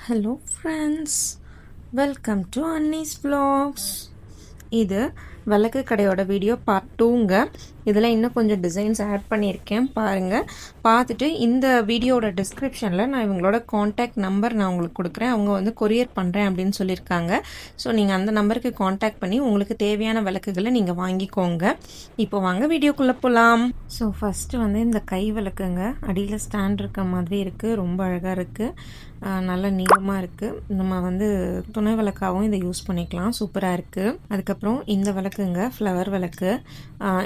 Hello friends, welcome to Annie's vlogs. இது விளக்கு கடையோட வீடியோ பார்ட் 2ங்க. இதில் இன்னும் கொஞ்சம் டிசைன்ஸ் ஆட் பண்ணியிருக்கேன், பாருங்கள். பார்த்துட்டு இந்த வீடியோட டிஸ்கிரிப்ஷனில் நான் இவங்களோட காண்டாக்ட் நம்பர் நான் உங்களுக்கு கொடுக்குறேன். அவங்க வந்து கொரியர் பண்ணுறேன் அப்படின்னு சொல்லியிருக்காங்க. ஸோ நீங்கள் அந்த நம்பருக்கு காண்டாக்ட் பண்ணி உங்களுக்கு தேவையான விளக்குகளை நீங்கள் வாங்கிக்கோங்க. இப்போ வாங்க வீடியோக்குள்ளே போகலாம். ஸோ ஃபஸ்ட்டு வந்து இந்த கை விளக்குங்க, அடியில் ஸ்டாண்ட் இருக்க மாதிரி இருக்குது, ரொம்ப அழகாக இருக்குது, நல்ல நீளமாக இருக்குது. நம்ம வந்து துணை விளக்காகவும் இதை யூஸ் பண்ணிக்கலாம், சூப்பராக இருக்குது. அதுக்கப்புறம் இந்த விளக்குங்க, ஃப்ளவர் விளக்கு.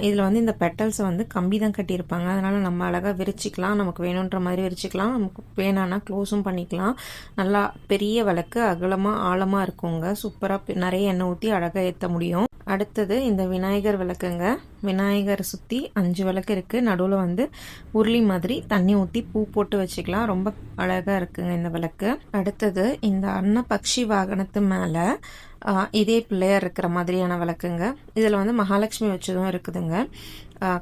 இதில் வந்து இந்த பெட்டல்ஸை வந்து கம்பி தான் கட்டியிருப்பாங்க, அதனால் நம்ம அழகாக விரிச்சிக்கலாம், நமக்கு வேணுன்ற மாதிரி விரிச்சிக்கலாம், நமக்கு வேணான்னா க்ளோஸும் பண்ணிக்கலாம். நல்லா பெரிய விளக்கு, அகலமாக ஆழமாக இருக்குங்க, சூப்பராக நிறைய எண்ணெய் ஊற்றி அழகாக ஏற்ற முடியும். அடுத்தது இந்த விநாயகர் விளக்குங்க. விநாயகர் சுற்றி 5 விளக்கு இருக்குது, நடுவில் வந்து உருளி மாதிரி தண்ணி ஊற்றி பூ போட்டு வச்சுக்கலாம், ரொம்ப அழகாக இருக்குங்க இந்த விளக்கு. அடுத்தது இந்த அன்னபக்ஷி வாகனத்து மேலே இதே பிள்ளையார் இருக்கிற மாதிரியான விளக்குங்க. இதில் வந்து மகாலட்சுமி வச்சதும் இருக்குதுங்க.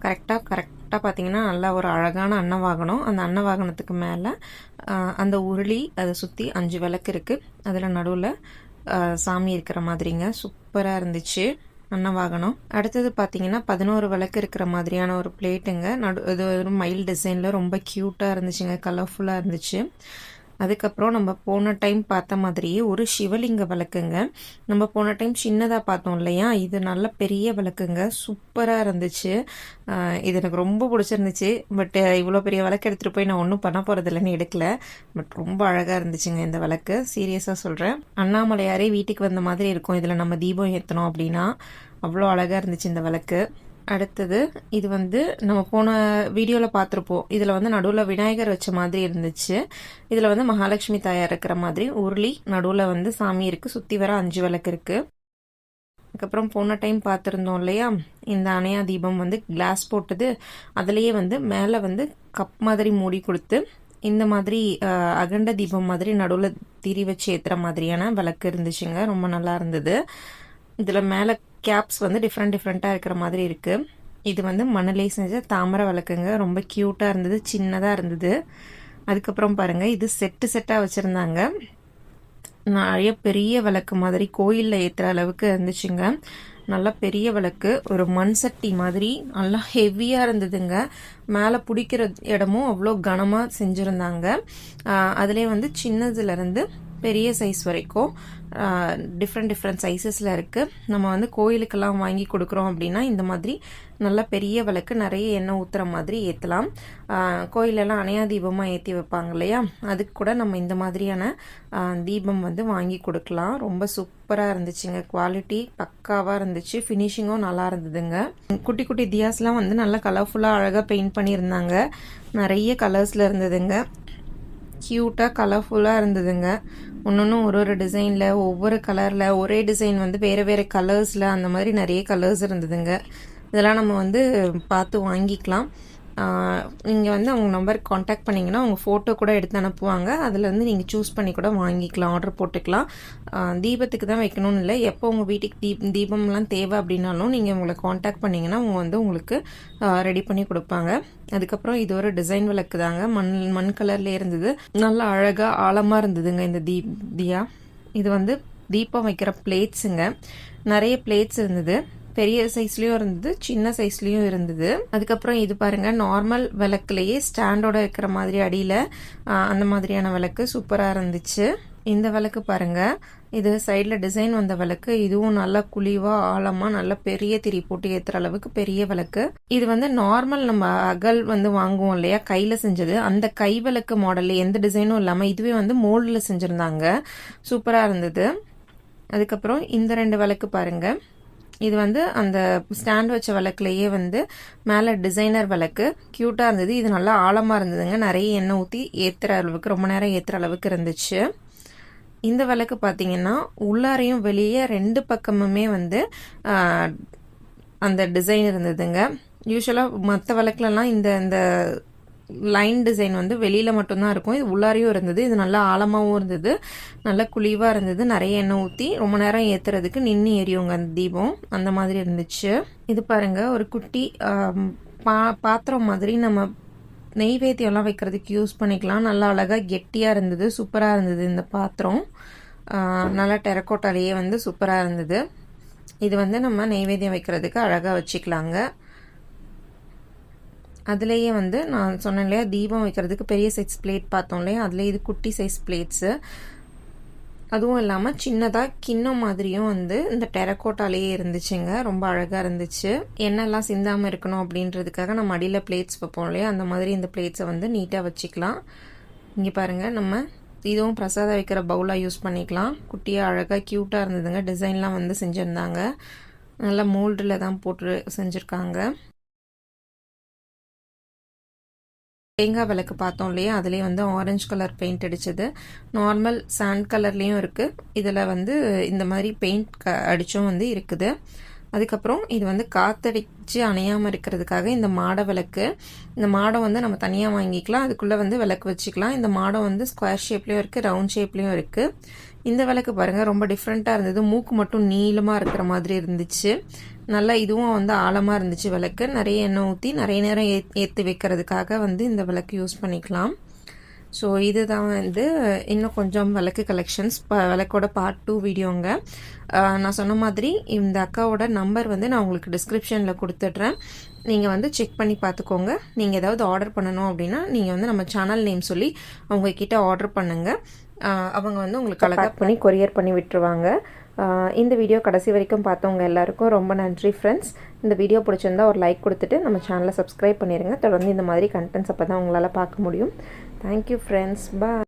கரெக்டாக பார்த்தீங்கன்னா நல்லா ஒரு அழகான அன்னவாகனம். அந்த அன்னவாகனத்துக்கு மேலே அந்த உருளி, அதை சுற்றி 5 விளக்கு இருக்குது, அதில் நடுவில் சாமி இருக்கிற மாதிரிங்க, சூப்பராக இருந்துச்சு அன்னவாகனம். அடுத்தது பார்த்தீங்கன்னா 11 விளக்கு இருக்கிற மாதிரியான ஒரு பிளேட்டுங்க. இது ஒரு மயில் டிசைனில் ரொம்ப க்யூட்டாக இருந்துச்சுங்க, கலர்ஃபுல்லாக இருந்துச்சு. அதுக்கப்புறம் நம்ம போன டைம் பார்த்த மாதிரியே ஒரு சிவலிங்க விளக்குங்க. நம்ம போன டைம் சின்னதாக பார்த்தோம் இல்லையா, இது நல்ல பெரிய விளக்குங்க, சூப்பராக இருந்துச்சு. இது எனக்கு ரொம்ப பிடிச்சிருந்துச்சு. பட் இவ்வளோ பெரிய விளக்கு எடுத்துகிட்டு போய் நான் ஒன்றும் பண்ண போகிறதில்லன்னு எடுக்கல. பட் ரொம்ப அழகாக இருந்துச்சுங்க இந்த விளக்கு, சீரியஸாக சொல்கிறேன். அண்ணாமலையாரே வீட்டுக்கு வந்த மாதிரி இருக்கும் இதில் நம்ம தீபம் ஏற்றணும் அப்படின்னா, அவ்வளோ அழகாக இருந்துச்சு இந்த விளக்கு. அடுத்தது இது வந்து நம்ம போன வீடியோவில் பார்த்துருப்போம். இதில் வந்து நடுவில் விநாயகர் வச்ச மாதிரி இருந்துச்சு. இதில் வந்து மகாலட்சுமி தாயார் இருக்கிற மாதிரி உருளி, நடுவில் வந்து சாமி இருக்குது, சுற்றி வர 5 விளக்கு இருக்குது. அதுக்கப்புறம் போன டைம் பார்த்துருந்தோம் இல்லையா, இந்த அணையா தீபம் வந்து கிளாஸ் போட்டது, அதுலேயே வந்து மேலே வந்து கப் மாதிரி மூடி கொடுத்து இந்த மாதிரி அகண்ட தீபம் மாதிரி நடுவில் திரி வச்சு ஏற்றுற மாதிரியான விளக்கு இருந்துச்சுங்க, ரொம்ப நல்லா இருந்தது. இதில் மேலே கேப்ஸ் வந்து டிஃப்ரெண்ட்டாக இருக்கிற மாதிரி இருக்குது. இது வந்து மணலே செஞ்ச தாமரை விளக்குங்க, ரொம்ப க்யூட்டாக இருந்தது, சின்னதாக இருந்தது. அதுக்கப்புறம் பாருங்கள், இது செட்டாக வச்சுருந்தாங்க, நிறைய பெரிய விளக்கு மாதிரி கோயிலில் ஏற்றுற அளவுக்கு இருந்துச்சுங்க. நல்லா பெரிய விளக்கு, ஒரு மண் சட்டி மாதிரி நல்லா ஹெவியாக இருந்ததுங்க. மேலே பிடிக்கிற இடமும் அவ்வளோ கனமாக செஞ்சுருந்தாங்க. அதிலே வந்து சின்னதுலேருந்து பெரிய சைஸ் வரைக்கும் டிஃப்ரெண்ட் சைஸஸில் இருக்குது. நம்ம வந்து கோயிலுக்கெல்லாம் வாங்கி கொடுக்குறோம் அப்படின்னா இந்த மாதிரி நல்ல பெரிய விளக்கு நிறைய எண்ணெய் ஊற்றுற மாதிரி ஏற்றலாம். கோயிலெல்லாம் அணையா தீபமாக ஏற்றி வைப்பாங்க இல்லையா, அதுக்கு கூட நம்ம இந்த மாதிரியான தீபம் வந்து வாங்கி கொடுக்கலாம். ரொம்ப சூப்பராக இருந்துச்சுங்க, குவாலிட்டி பக்காவாக இருந்துச்சு, ஃபினிஷிங்கும் நல்லா இருந்ததுங்க. குட்டி குட்டி தியாஸ்லாம் வந்து நல்லா கலர்ஃபுல்லாக அழகாக பெயிண்ட் பண்ணியிருந்தாங்க, நிறைய கலர்ஸில் இருந்ததுங்க, க்யூட்டாக கலர்ஃபுல்லாக இருந்ததுங்க. ஒன்று ஒரு டிசைனில், ஒவ்வொரு கலரில், ஒரே டிசைன் வந்து வேறு கலர்ஸில், அந்த மாதிரி நிறைய கலர்ஸ் இருந்ததுங்க. இதெல்லாம் நம்ம வந்து பார்த்து வாங்கிக்கலாம். நீங்கள் வந்து அவங்க நம்பருக்கு காண்டாக்ட் பண்ணிங்கன்னா அவங்க ஃபோட்டோ கூட எடுத்து அனுப்புவாங்க, அதில் வந்து நீங்கள் சூஸ் பண்ணி கூட வாங்கிக்கலாம், ஆர்டர் போட்டுக்கலாம். தீபத்துக்கு தான் வைக்கணும்னு இல்லை, எப்போ உங்கள் வீட்டுக்கு தீபம்லாம் தேவை அப்படின்னாலும் நீங்கள் உங்களை காண்டாக்ட் பண்ணிங்கன்னா அவங்க வந்து உங்களுக்கு ரெடி பண்ணி கொடுப்பாங்க. அதுக்கப்புறம் இது ஒரு டிசைன் விளக்கு தாங்க, மண் கலர்லேயே இருந்தது, நல்லா அழகாக ஆழமாக இருந்ததுங்க இந்த தியா. இது வந்து தீபம் வைக்கிற பிளேட்ஸுங்க, நிறைய பிளேட்ஸ் இருந்தது, பெரிய சைஸ்லேயும் இருந்தது, சின்ன சைஸ்லேயும் இருந்தது. அதுக்கப்புறம் இது பாருங்கள், நார்மல் விளக்குலேயே ஸ்டாண்டோட இருக்கிற மாதிரி அடியில் அந்த மாதிரியான விளக்கு சூப்பராக இருந்துச்சு. இந்த விளக்கு பாருங்கள், இது சைடில் டிசைன் வந்த விளக்கு, இதுவும் நல்லா குழிவாக ஆழமாக நல்ல பெரிய திரி போட்டு ஏற்றுற அளவுக்கு பெரிய விளக்கு. இது வந்து நார்மல் நம்ம அகல் வந்து வாங்குவோம் இல்லையா, கையில் செஞ்சது, அந்த கை விளக்கு மாடலில் எந்த டிசைனும் இல்லாமல் இதுவே வந்து மோல்டில் செஞ்சுருந்தாங்க, சூப்பராக இருந்தது. அதுக்கப்புறம் இந்த 2 விளக்கு பாருங்கள், இது வந்து அந்த ஸ்டாண்ட் வச்ச விளக்குலையே வந்து மேலே டிசைனர் விளக்கு, க்யூட்டாக இருந்தது. இது நல்லா ஆழமாக இருந்ததுங்க, நிறைய எண்ணெய் ஊற்றி ஏற்றுற அளவுக்கு, ரொம்ப நேரம் ஏற்றுற அளவுக்கு இருந்துச்சு. இந்த விளக்கு பார்த்தீங்கன்னா உள்ளாரையும் வெளியே 2 பக்கமுமே வந்து அந்த டிசைன் இருந்ததுங்க. யூஸ்வலாக மற்ற விளக்குலலாம் இந்த லைன் டிசைன் வந்து வெளியில் மட்டும்தான் இருக்கும், இது உள்ளாரையும் இருந்தது. இது நல்லா ஆழமாகவும் இருந்தது, நல்லா குழிவாக இருந்தது, நிறைய எண்ணெய் ஊற்றி ரொம்ப நேரம் ஏற்றுறதுக்கு நின்று எரியுங்க அந்த தீபம், அந்த மாதிரி இருந்துச்சு. இது பாருங்கள், ஒரு குட்டி பாத்திரம் மாதிரி நம்ம நெய்வேத்தியம்லாம் வைக்கிறதுக்கு யூஸ் பண்ணிக்கலாம். நல்லா அழகாக கெட்டியாக இருந்தது, சூப்பராக இருந்தது இந்த பாத்திரம். நல்லா டெரக்கோட்டாலேயே வந்து சூப்பராக இருந்தது. இது வந்து நம்ம நெய்வேத்தியம் வைக்கிறதுக்கு அழகாக வச்சுக்கலாங்க. அதுலேயே வந்து நான் சொன்னேன் இல்லையா, தீபம் வைக்கிறதுக்கு பெரிய சைஸ் பிளேட் பார்த்தோம் இல்லையா, அதில் இது குட்டி சைஸ் பிளேட்ஸு. அதுவும் இல்லாமல் சின்னதாக கிண்ணம் மாதிரியும் வந்து இந்த டெரக்கோட்டாலேயே இருந்துச்சுங்க. ரொம்ப அழகாக இருந்துச்சு. எண்ணெய்லாம் சிந்தாமல் இருக்கணும் அப்படின்றதுக்காக நம்ம அடியில் பிளேட்ஸ் வைப்போம் இல்லையா, அந்த மாதிரி இந்த பிளேட்ஸை வந்து நீட்டாக வச்சுக்கலாம். இங்கே பாருங்கள், நம்ம இதுவும் பிரசாதம் வைக்கிற பவுலாக யூஸ் பண்ணிக்கலாம். குட்டியாக அழகாக க்யூட்டாக இருந்ததுங்க. டிசைன்லாம் வந்து செஞ்சுருந்தாங்க. நல்லா மோல்டில் தான் போட்டு செஞ்சுருக்காங்க. தேங்காய் விளக்கு பார்த்தோம் இல்லையா, அதுலேயே வந்து ஆரஞ்சு கலர் பெயிண்ட் அடித்தது. நார்மல் சாண்ட் கலர்லேயும் இருக்குது. இதில் வந்து இந்த மாதிரி பெயிண்ட் அடித்தும் வந்து இருக்குது. அதுக்கப்புறம் இது வந்து காற்றடிச்சு அணையாமல் இருக்கிறதுக்காக இந்த மாட விளக்கு. இந்த மாடம் வந்து நம்ம தனியாக வாங்கிக்கலாம். அதுக்குள்ளே வந்து விளக்கு வச்சுக்கலாம். இந்த மாடம் வந்து ஸ்கொயர் ஷேப்லேயும் இருக்குது, ரவுண்ட் ஷேப்லேயும் இருக்குது. இந்த விளக்கு பாருங்கள், ரொம்ப டிஃப்ரெண்ட்டாக இருந்தது. மூக்கு மட்டும் நீளமாக இருக்கிற மாதிரி இருந்துச்சு. நல்லா இதுவும் வந்து ஆழமாக இருந்துச்சு விளக்கு. நிறைய எண்ணெய் ஊற்றி நிறைய நேரம் ஏற்றி வைக்கிறதுக்காக வந்து இந்த விளக்கு யூஸ் பண்ணிக்கலாம். ஸோ இதுதான் வந்து இன்னும் கொஞ்சம் விளக்கு கலெக்ஷன்ஸ். விளக்கோட பார்ட் 2 வீடியோங்க. நான் சொன்ன மாதிரி இந்த அக்காவோட நம்பர் வந்து நான் உங்களுக்கு டிஸ்கிரிப்ஷனில் கொடுத்துட்றேன். நீங்கள் வந்து செக் பண்ணி பார்த்துக்கோங்க. நீங்கள் ஏதாவது ஆர்டர் பண்ணணும் அப்படின்னா நீங்கள் வந்து நம்ம சேனல் நேம் சொல்லி அவங்கக்கிட்ட ஆர்டர் பண்ணுங்கள். அவங்க வந்து உங்களுக்கு அழகாக பண்ணி கொரியர் பண்ணி விட்டுருவாங்க. இந்த வீடியோ கடைசி வரைக்கும் பார்த்தவங்க எல்லாருக்கும் ரொம்ப நன்றி ஃப்ரெண்ட்ஸ். இந்த வீடியோ பிடிச்சிருந்தா ஒரு லைக் கொடுத்துட்டு நம்ம சேனலை சப்ஸ்கிரைப் பண்ணிடுங்க. தொடர்ந்து இந்த மாதிரி கண்டென்ட்ஸ் அப்போ தான் உங்களால் பார்க்க முடியும். Thank you friends. பாய்.